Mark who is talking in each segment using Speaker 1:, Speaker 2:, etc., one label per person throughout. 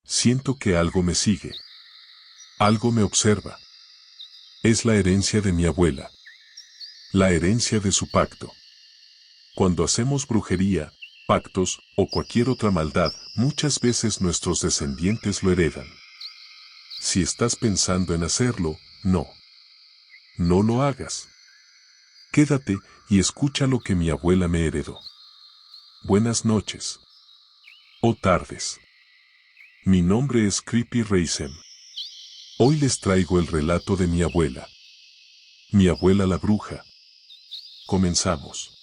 Speaker 1: Siento que algo me sigue. Algo me observa. Es la herencia de mi abuela. La herencia de su pacto. Cuando hacemos brujería, pactos o cualquier otra maldad, muchas veces nuestros descendientes lo heredan. Si estás pensando en hacerlo, no. No lo hagas. Quédate y escucha lo que mi abuela me heredó. Buenas noches. O tardes. Mi nombre es Creepy Racem. Hoy les traigo el relato de mi abuela. Mi abuela la bruja. Comenzamos.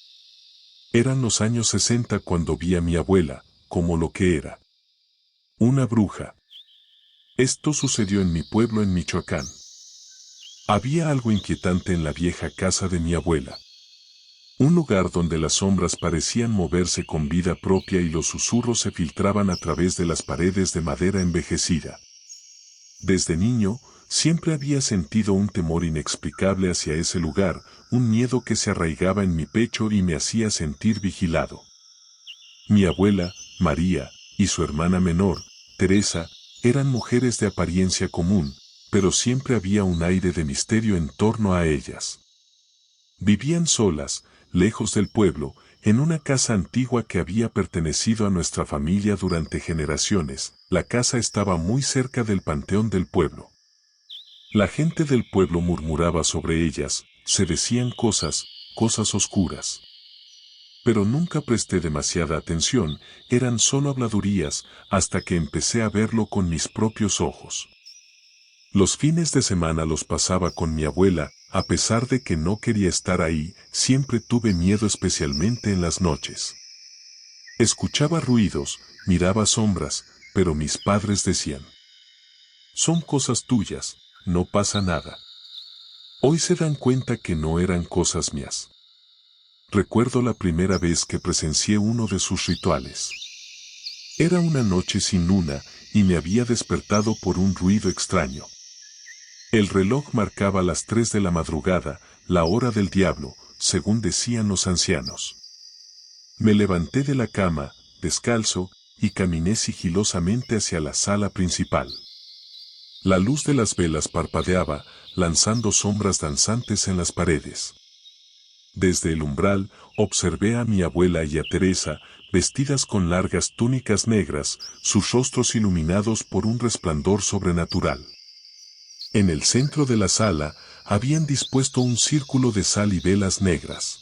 Speaker 1: Eran los años 60 cuando vi a mi abuela, como lo que era. Una bruja. Esto sucedió en mi pueblo en Michoacán. Había algo inquietante en la vieja casa de mi abuela. Un lugar donde las sombras parecían moverse con vida propia y los susurros se filtraban a través de las paredes de madera envejecida. Desde niño, siempre había sentido un temor inexplicable hacia ese lugar, un miedo que se arraigaba en mi pecho y me hacía sentir vigilado. Mi abuela, María, y su hermana menor, Teresa, eran mujeres de apariencia común, pero siempre había un aire de misterio en torno a ellas. Vivían solas, lejos del pueblo, en una casa antigua que había pertenecido a nuestra familia durante generaciones. La casa estaba muy cerca del panteón del pueblo. La gente del pueblo murmuraba sobre ellas, se decían cosas oscuras. Pero nunca presté demasiada atención, eran solo habladurías, hasta que empecé a verlo con mis propios ojos. Los fines de semana los pasaba con mi abuela, a pesar de que no quería estar ahí, siempre tuve miedo especialmente en las noches. Escuchaba ruidos, miraba sombras, pero mis padres decían: son cosas tuyas, no pasa nada. Hoy se dan cuenta que no eran cosas mías. Recuerdo la primera vez que presencié uno de sus rituales. Era una noche sin luna, y me había despertado por un ruido extraño. El reloj marcaba las 3 de la madrugada, la hora del diablo, según decían los ancianos. Me levanté de la cama, descalzo, y caminé sigilosamente hacia la sala principal. La luz de las velas parpadeaba, lanzando sombras danzantes en las paredes. Desde el umbral, observé a mi abuela y a Teresa, vestidas con largas túnicas negras, sus rostros iluminados por un resplandor sobrenatural. En el centro de la sala, habían dispuesto un círculo de sal y velas negras.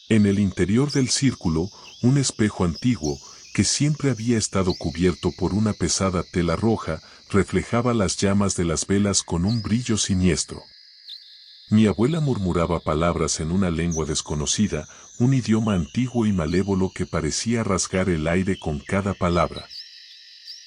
Speaker 1: En el interior del círculo, un espejo antiguo, que siempre había estado cubierto por una pesada tela roja, reflejaba las llamas de las velas con un brillo siniestro. Mi abuela murmuraba palabras en una lengua desconocida, un idioma antiguo y malévolo que parecía rasgar el aire con cada palabra.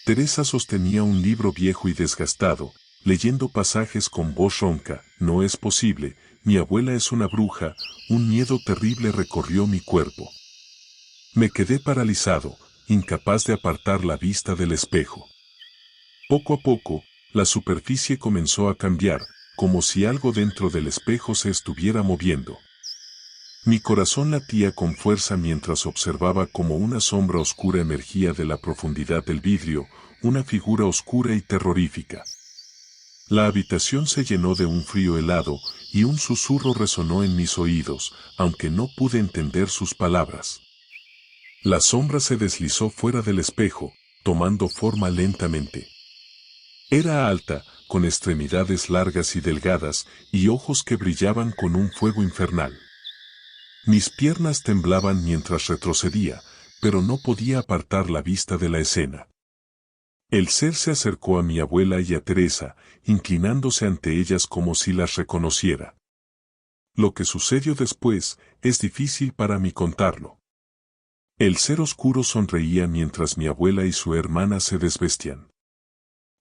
Speaker 1: Teresa sostenía un libro viejo y desgastado, leyendo pasajes con voz ronca. No es posible, mi abuela es una bruja. Un miedo terrible recorrió mi cuerpo. Me quedé paralizado, incapaz de apartar la vista del espejo. Poco a poco, la superficie comenzó a cambiar, como si algo dentro del espejo se estuviera moviendo. Mi corazón latía con fuerza mientras observaba cómo una sombra oscura emergía de la profundidad del vidrio, una figura oscura y terrorífica. La habitación se llenó de un frío helado, y un susurro resonó en mis oídos, aunque no pude entender sus palabras. La sombra se deslizó fuera del espejo, tomando forma lentamente. Era alta, con extremidades largas y delgadas, y ojos que brillaban con un fuego infernal. Mis piernas temblaban mientras retrocedía, pero no podía apartar la vista de la escena. El ser se acercó a mi abuela y a Teresa, inclinándose ante ellas como si las reconociera. Lo que sucedió después es difícil para mí contarlo. El ser oscuro sonreía mientras mi abuela y su hermana se desvestían.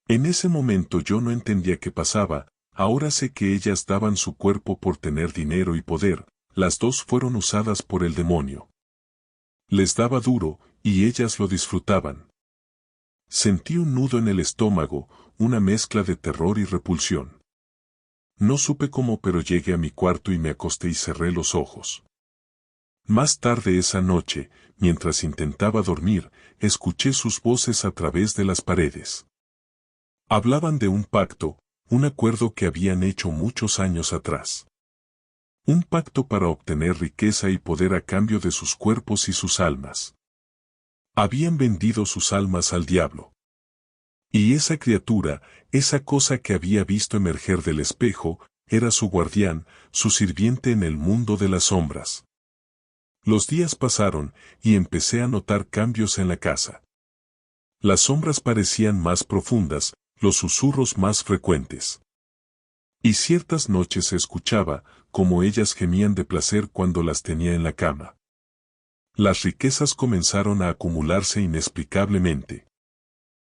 Speaker 1: En ese momento yo no entendía qué pasaba, ahora sé que ellas daban su cuerpo por tener dinero y poder, las dos fueron usadas por el demonio. Les daba duro, y ellas lo disfrutaban. Sentí un nudo en el estómago, una mezcla de terror y repulsión. No supe cómo, pero llegué a mi cuarto y me acosté y cerré los ojos. Más tarde esa noche, mientras intentaba dormir, escuché sus voces a través de las paredes. Hablaban de un pacto, un acuerdo que habían hecho muchos años atrás. Un pacto para obtener riqueza y poder a cambio de sus cuerpos y sus almas. Habían vendido sus almas al diablo. Y esa criatura, esa cosa que había visto emerger del espejo, era su guardián, su sirviente en el mundo de las sombras. Los días pasaron, y empecé a notar cambios en la casa. Las sombras parecían más profundas, los susurros más frecuentes. Y ciertas noches se escuchaba, como ellas gemían de placer cuando las tenía en la cama. Las riquezas comenzaron a acumularse inexplicablemente.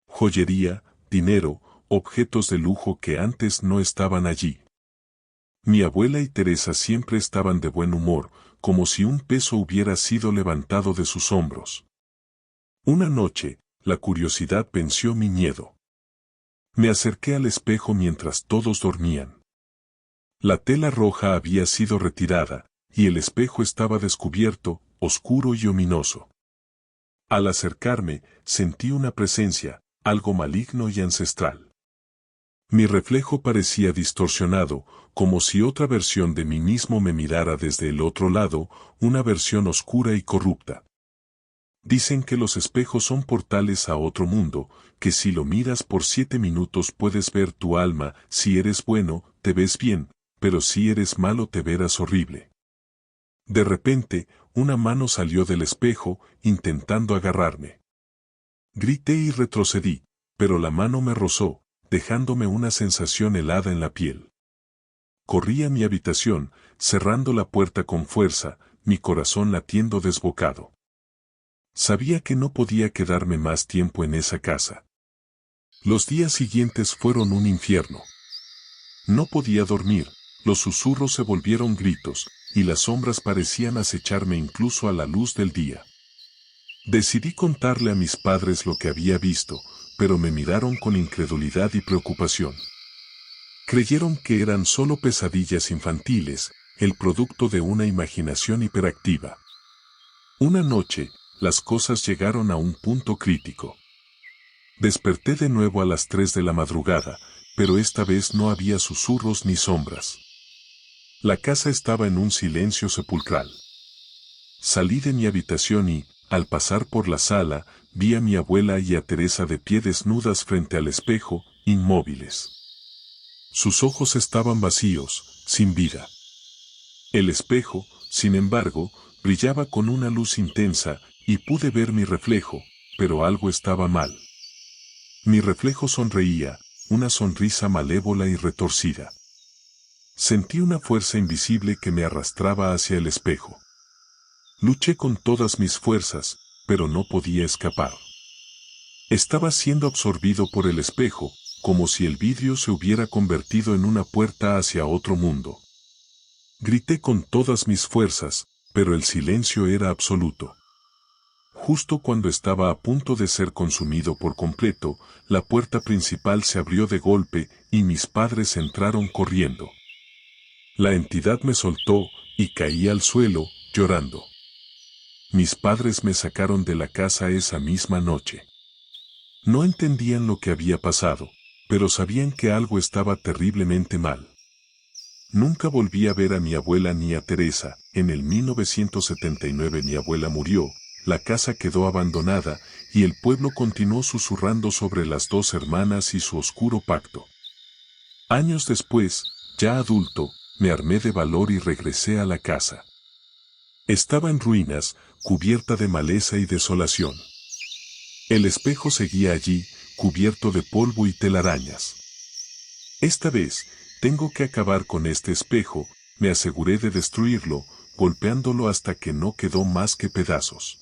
Speaker 1: Joyería, dinero, objetos de lujo que antes no estaban allí. Mi abuela y Teresa siempre estaban de buen humor, como si un peso hubiera sido levantado de sus hombros. Una noche, la curiosidad venció mi miedo. Me acerqué al espejo mientras todos dormían. La tela roja había sido retirada, y el espejo estaba descubierto, oscuro y ominoso. Al acercarme, sentí una presencia, algo maligno y ancestral. Mi reflejo parecía distorsionado, como si otra versión de mí mismo me mirara desde el otro lado, una versión oscura y corrupta. Dicen que los espejos son portales a otro mundo, que si lo miras por 7 minutos puedes ver tu alma, si eres bueno, te ves bien, pero si eres malo te verás horrible. De repente, una mano salió del espejo, intentando agarrarme. Grité y retrocedí, pero la mano me rozó, dejándome una sensación helada en la piel. Corrí a mi habitación, cerrando la puerta con fuerza, mi corazón latiendo desbocado. Sabía que no podía quedarme más tiempo en esa casa. Los días siguientes fueron un infierno. No podía dormir, los susurros se volvieron gritos, y las sombras parecían acecharme incluso a la luz del día. Decidí contarle a mis padres lo que había visto, pero me miraron con incredulidad y preocupación. Creyeron que eran solo pesadillas infantiles, el producto de una imaginación hiperactiva. Una noche, las cosas llegaron a un punto crítico. Desperté de nuevo a las 3 de la madrugada, pero esta vez no había susurros ni sombras. La casa estaba en un silencio sepulcral. Salí de mi habitación y, al pasar por la sala, vi a mi abuela y a Teresa de pie desnudas frente al espejo, inmóviles. Sus ojos estaban vacíos, sin vida. El espejo, sin embargo, brillaba con una luz intensa, y pude ver mi reflejo, pero algo estaba mal. Mi reflejo sonreía, una sonrisa malévola y retorcida. Sentí una fuerza invisible que me arrastraba hacia el espejo. Luché con todas mis fuerzas, pero no podía escapar. Estaba siendo absorbido por el espejo, como si el vidrio se hubiera convertido en una puerta hacia otro mundo. Grité con todas mis fuerzas, pero el silencio era absoluto. Justo cuando estaba a punto de ser consumido por completo, la puerta principal se abrió de golpe y mis padres entraron corriendo. La entidad me soltó y caí al suelo, llorando. Mis padres me sacaron de la casa esa misma noche. No entendían lo que había pasado, pero sabían que algo estaba terriblemente mal. Nunca volví a ver a mi abuela ni a Teresa. En el 1979 mi abuela murió, la casa quedó abandonada, y el pueblo continuó susurrando sobre las dos hermanas y su oscuro pacto. Años después, ya adulto, me armé de valor y regresé a la casa. Estaba en ruinas, cubierta de maleza y desolación. El espejo seguía allí, cubierto de polvo y telarañas. Esta vez, tengo que acabar con este espejo, me aseguré de destruirlo, golpeándolo hasta que no quedó más que pedazos.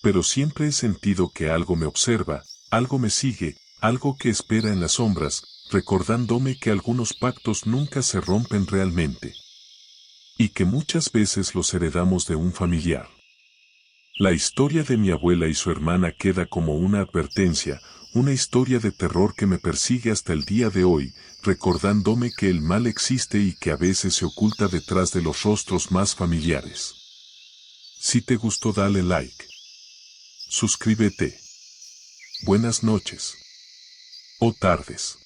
Speaker 1: Pero siempre he sentido que algo me observa, algo me sigue, algo que espera en las sombras, recordándome que algunos pactos nunca se rompen realmente. Y que muchas veces los heredamos de un familiar. La historia de mi abuela y su hermana queda como una advertencia, una historia de terror que me persigue hasta el día de hoy, recordándome que el mal existe y que a veces se oculta detrás de los rostros más familiares. Si te gustó dale like. Suscríbete. Buenas noches. O tardes.